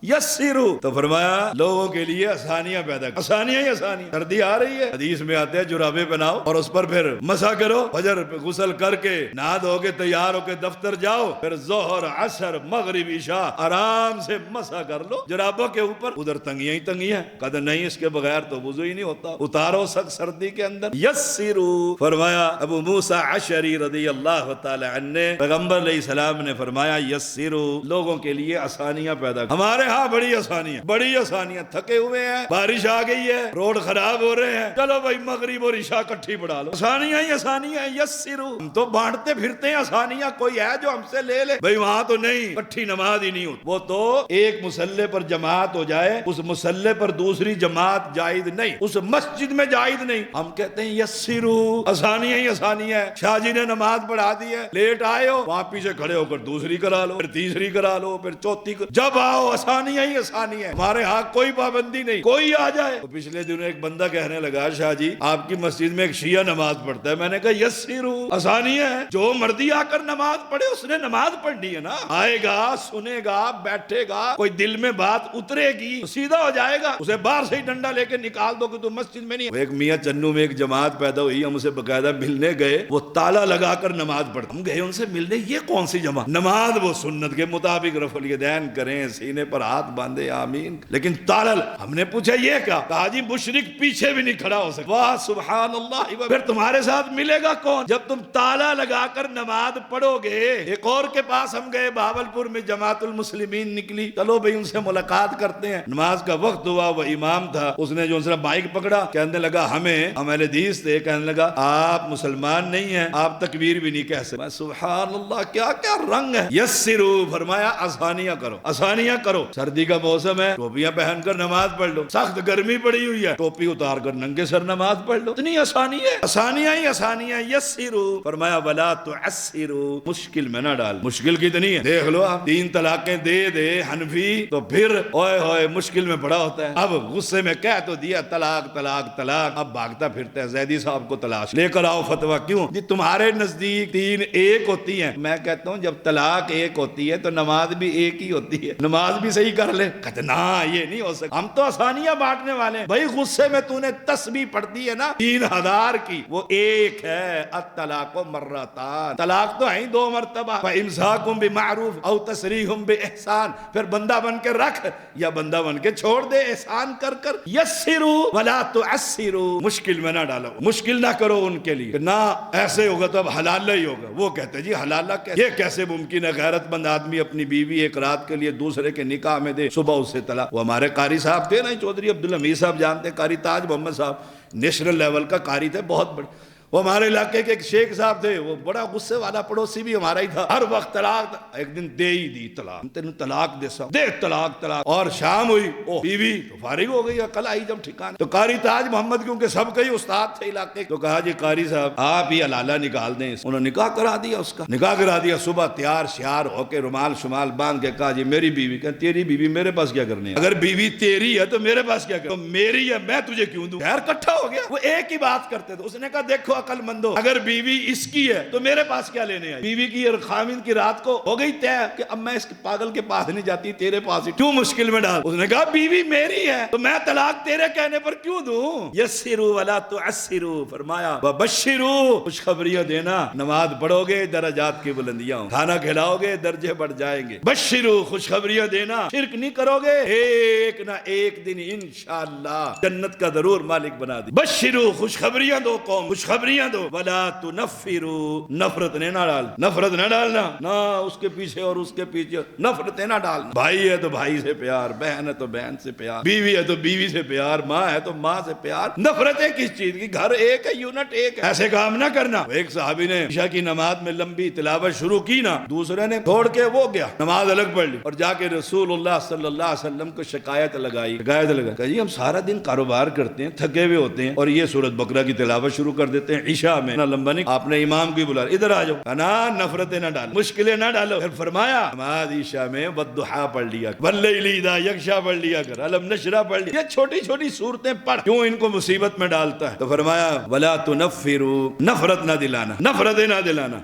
یسرو، تو فرمایا لوگوں کے لیے آسانیاں پیدا کر، آسانیاں ہی آسانیاں۔ سردی آ رہی ہے، حدیث میں آتے ہیں جرابے پہناؤ اور اس پر پھر مسح کرو، فجر پہ غسل کر کے نہا دھو کے تیار ہو کے دفتر جاؤ، پھر ظہر عصر مغرب عشاء آرام سے مسح کر لو جرابوں کے اوپر۔ ادھر تنگیاں ہی تنگیاں، کہتے نہیں اس کے بغیر تو وضو ہی نہیں ہوتا، اتارو سخت سردی کے اندر۔ یسرو، فرمایا ابو موسیٰ اشعری رضی اللہ تعالی عنہ نے، پیغمبر علیہ السلام نے فرمایا یسرو، لوگوں کے لیے آسانیاں پیدا کر۔ ہمارے ہاں بڑی آسانیاں، تھکے ہوئے ہیں، بارش آ گئی ہے، روڈ خراب ہو رہے ہیں، چلو بھائی مغرب اور عشاء کٹھی پڑھا لو، آسانیاں ہی آسانیاں۔ یسرو، ہم تو بانٹتے پھرتے ہیں آسانیاں، کوئی ہے جو ہم سے لے لے؟ بھائی وہاں تو نہیں، کٹھی نماز ہی نہیں ہوتی، وہ تو ایک مسلح پر جماعت ہو جائے، اس مسلح پر دوسری جماعت جائز نہیں، اس مسجد میں جائز نہیں۔ ہم کہتے ہیں یسرو، آسانیاں ہی آسانیاں ہیں۔ شاہ جی نے نماز پڑھا دی ہے، لیٹ آئے ہو، وہاں پیچھے کھڑے ہو کر دوسری کرا لو، پھر تیسری کرا لو، پھر چوتھی جب آؤ آسانیاں ہی آسانی ہے۔ ہمارے ہاں کوئی پابندی نہیں، کوئی آ جائے۔ تو پچھلے دنوں ایک بندہ کہنے لگا شاہ جی آپ کی مسجد میں ایک شیعہ نماز پڑھتا ہے۔ میں نے کہا یسرو، آسانی ہے، جو مردی آ کر نماز پڑھے اس نے نماز پڑھنی ہے نا، آئے گا سنے گا بیٹھے گا، کوئی دل میں بات اترے گی تو سیدھا ہو جائے گا، اسے باہر سے ہی ڈنڈا لے کے نکال دو کہ تو مسجد میں نہیں۔ ایک میاں چنو میں ایک جماعت پیدا ہوئی، ہم اسے باقاعدہ ملنے گئے، وہ تالا لگا کر نماز پڑھتا، ہم گئے ان سے ملنے، یہ کون سی جماعت؟ نماز وہ سنت کے مطابق رفع الیدین کریں، سینے پر ہاتھ باندھے آمین، لیکن تالا۔ ہم نے پوچھا یہ کیا؟ کہا جی مشرک پیچھے بھی نہیں کھڑا ہو سکتا۔ واہ سبحان اللہ، پھر تمہارے ساتھ ملے گا کون جب تم تالا لگا کر نماز پڑھو گے؟ ایک اور کے پاس ہم گئے، بہاولپور میں جماعت المسلمین نکلی، چلو بھائی ان سے ملاقات کرتے ہیں۔ نماز کا وقت ہوا، وہ امام تھا، اس نے جو انسا مائک پکڑا، کہنے لگا ہمیں، ہم اہل حدیث تھے، کہنے لگا آپ مسلمان نہیں ہیں، آپ تکبیر بھی نہیں کہہ سکتے۔ سبحان اللہ، کیا کیا رنگ ہے۔ یسرو، فرمایا آسانیاں کرو، آسانیاں کرو۔ سردی کا موسم ہے، ٹوپیاں پہن کر نماز پڑھ لو، سخت گرمی پڑی ہوئی ہے، ٹوپی اتار کر ننگے سر نماز پڑھ لو، اتنی آسانی ہے، آسانیاں ہی آسانیاں۔ یسرو، فرمایا ولا تعسرو، مشکل میں نہ ڈال، مشکل کتنی ہے دیکھ لو آپ، 3 طلاقیں دے دے حنفی تو پھر اوئے ہوئے مشکل میں پڑا ہوتا ہے۔ اب غصے میں کہہ تو دیا طلاق طلاق طلاق، اب بھاگتا پھرتا ہے زیدی صاحب کو تلاش، لے کر آؤ فتویٰ۔ کیوں جی تمہارے نزدیک 3 ایک ہوتی ہیں؟ میں کہتا ہوں جب طلاق ایک ہوتی ہے تو نماز بھی ایک ہی ہوتی ہے، نماز بھی صحیح کر لے۔ کہتے نا یہ نہیں ہو سکتا، ہم تو آسانیاں بانٹنے والے ہیں۔ بھائی غصے میں تو نے تسبیح پڑھتی ہے نا 3000 کی، وہ ایک ہے، الطلاق مرتان، طلاق تو ہیں 2 مرتبہ، فامساک بمعروف او تسریح باحسان، پھر بندہ بن کے رکھ یا بندہ بن کے چھوڑ دے، احسان کر کر۔ یسرو ولا تعسرو، مشکل میں نہ ڈالو، مشکل نہ کرو ان کے لیے، نہ ایسے ہوگا تو اب حلال ہی ہوگا۔ وہ کہتے جی حلال کیسے، یہ کیسے ممکن ہے؟ غیرت مند آدمی اپنی بیوی ایک رات کے لیے دوسرے کے نکاح میں دے، صبح اس سے طلاق۔ وہ ہمارے قاری صاحب تھے نا چودھری عبدالحمید صاحب، جانتے ہیں قاری تاج محمد صاحب، نیشنل لیول کا قاری تھے، بہت بڑے۔ وہ ہمارے علاقے کے ایک شیخ صاحب تھے، وہ بڑا غصے والا پڑوسی بھی ہمارا ہی تھا، ہر وقت طلاق۔ ایک دن دے ہی دی طلاق، تینوں طلاق دے سا دے، طلاق طلاق۔ اور شام ہوئی، او بیوی تو فارغ ہو گئی، عقل آئی جب ٹھکانے، تو قاری تاج محمد کیونکہ سب کے ہی استاد تھے علاقے، تو کہا جی قاری صاحب آپ ہی حلالہ نکال دیں۔ انہوں نے نکاح کرا دیا، اس کا نکاح کرا دیا، صبح تیار شیار ہو کے رومال شمال باندھ کے کہا جی میری بیوی، کہ تیری بیوی میرے پاس کیا کرنی ہے؟ اگر بیوی تیری ہے تو میرے پاس کیا کرنی ہے؟ تو میری ہے میں تجھے کیوں دوں؟ خیر اکٹھا ہو گیا، وہ ایک ہی بات کرتے تھے۔ اس نے کہا دیکھو عقل مندو، اگر بیوی اس کی ہے تو میرے پاس کیا لینے آئی؟ بیوی کی اور خاوند کی رات کو ہو گئی طے کہ اب میں اس پاگل کے پاس نہیں جاتی، تیرے پاس ہی، کیوں مشکل میں ڈال؟ اس نے کہا بیوی میری ہے تو میں طلاق تیرے کہنے پر کیوں دوں؟ یسرو ولا تعسرو، فرمایا وبشرو، خوشخبریاں دینا، نماز پڑھو گے درجات کی بلندیاں ہوں، کھانا کھلاؤ گے درجے بڑھ جائیں گے۔ بشرو، خوشخبریاں دینا، شرک نہیں کرو گے، ایک نہ ایک دن انشاءاللہ جنت کا ضرور مالک بنا دے۔ بشرو، خوشخبریاں دو قوم، خوشخبریاں دو۔ ولا تنفرو، نفرت نے نہ ڈال، نفرت نہ ڈالنا، نہ اس کے پیچھے اور اس کے پیچھے نفرتیں نہ ڈالنا۔ بھائی ہے تو بھائی سے پیار، بہن ہے تو بہن سے پیار، بیوی ہے تو بیوی سے پیار، ماں ہے تو ماں سے پیار۔ نفرتیں کس چیز کی؟ گھر ایک ہے، یونٹ ایک ہے، ایسے کام نہ کرنا۔ ایک صحابی نے عشاء کی نماز میں لمبی تلاوت شروع کی نا، دوسرے نے چھوڑ کے وہ گیا نماز الگ پڑھ لی، اور جا کے رسول اللہ صلی اللہ علیہ وسلم کو شکایت لگائی، کہ جی ہم سارا دن کاروبار کرتے ہیں، تھکے ہوئے ہوتے ہیں، اور یہ سورۃ بقرہ کی تلاوت شروع کر دیتے ہیں عشاء میں، نہ لمبا نہیں۔ آپ نے امام کی بلا ادھر آ جاؤ، نا نفرتیں نہ ڈالو، مشکلیں نہ ڈالو۔ پھر فرمایا نماز عشاء میں والضحیٰ پڑھ لیا، واللیل اذا یغشیٰ پڑھ لیا کر، الم نشرح پڑھ لیا، یہ چھوٹی چھوٹی صورتیں پڑھ، کیوں ان کو مصیبت میں ڈالتا ہے؟ تو فرمایا ولا تنفروا، نفرت نہ دلانا، نفرتیں نہ دلانا۔